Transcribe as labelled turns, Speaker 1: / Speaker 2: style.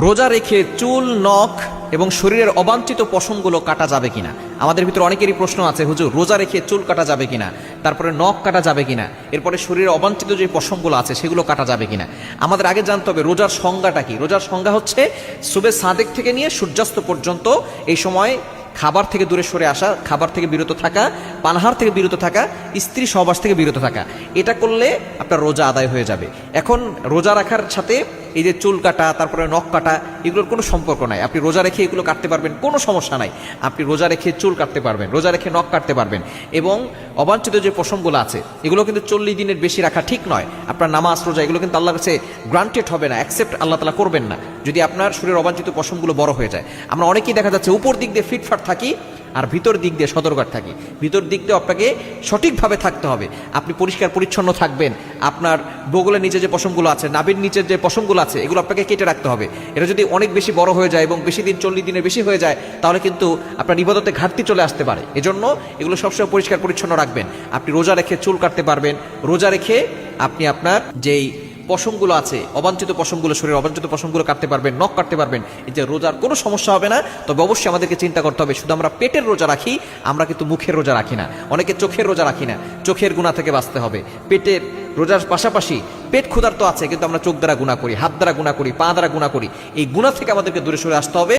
Speaker 1: রোজা রেখে চুল, নখ এবং শরীরের অবাঞ্ছিত পশমগুলো কাটা যাবে কিনা? আমাদের ভিতরে অনেকেরই প্রশ্ন আছে, হুজুর রোজা রেখে চুল কাটা যাবে কিনা, তারপরে নখ কাটা যাবে কিনা, এরপরে শরীরের অবাঞ্ছিত যে পশমগুলো আছে সেগুলো কাটা যাবে কিনা। আমাদের আগে জানতে হবে রোজার সংজ্ঞাটা কি। রোজার সংজ্ঞা হচ্ছে সুবে সাদেক থেকে নিয়ে সূর্যাস্ত পর্যন্ত এই সময় খাবার থেকে দূরে সরে আসা, খাবার থেকে বিরত থাকা, পানাহার থেকে বিরত থাকা, স্ত্রী সহবাস থেকে বিরত থাকা। এটা করলে আপনার রোজা আদায় হয়ে যাবে। এখন রোজা রাখার সাথে এই যে চুল কাটা, তারপরে নখ কাটা, এগুলোর কোনো সম্পর্ক নাই। আপনি রোজা রেখে এগুলো কাটতে পারবেন, কোনো সমস্যা নাই। আপনি রোজা রেখে চুল কাটতে পারবেন, রোজা রেখে নখ কাটতে পারবেন। এবং অবাঞ্ছিত যে পশমগুলো আছে এগুলো কিন্তু 40 দিনের বেশি রাখা ঠিক নয়। আপনার নামাজ, রোজা এগুলো কিন্তু আল্লাহর কাছে গ্রান্টেড হবে না, অ্যাকসেপ্ট আল্লাহ তাআলা করবেন না যদি আপনার শরীরের অবাঞ্ছিত পশমগুলো বড় হয়ে যায়। আমরা অনেকেই দেখা যাচ্ছে উপর দিক দিয়ে ফিটফাট থাকি আর ভিতর দিক দিয়ে সতর্ক থাকি। ভিতর দিক দিয়ে আপনাকে সঠিকভাবে থাকতে হবে। আপনি পরিষ্কার পরিচ্ছন্ন থাকবেন। আপনার বগলের নিচে যে পশমগুলো আছে, নাভির নিচের যে পশমগুলো আছে, এগুলো আপনাকে কেটে রাখতে হবে। এটা যদি অনেক বেশি বড় হয়ে যায় এবং বেশি দিন 40 দিনের বেশি হয়ে যায় তাহলে কিন্তু আপনার ইবাদতে ঘাটতি চলে আসতে পারে। এজন্য এগুলো সবসময় পরিষ্কার পরিচ্ছন্ন রাখবেন। আপনি রোজা রেখে চুল কাটতে পারবেন, রোজা রেখে আপনি আপনার যেই পশমগুলো আছে, অবাঞ্ছিত পশমগুলো, শরীরের অবাঞ্ছিত পশমগুলো কাটতে পারবেন, নখ কাটতে পারবেন। এই যে রোজার কোনো সমস্যা হবে না। তবে অবশ্যই আমাদেরকে চিন্তা করতে হবে, শুধু আমরা পেটের রোজা রাখি, আমরা কিন্তু মুখের রোজা রাখি না। অনেকে চোখের রোজা রাখি না, চোখের গুনাহ থেকে বাঁচতে হবে। পেটের রোজার পাশাপাশি পেট ক্ষুধার্ত আছে কিন্তু আমরা চোখ দ্বারা গুনাহ করি, হাত দ্বারা গুনাহ করি, পা দ্বারা গুনাহ করি। এই গুনাহ থেকে আমাদেরকে দূরে সরে আসতে হবে।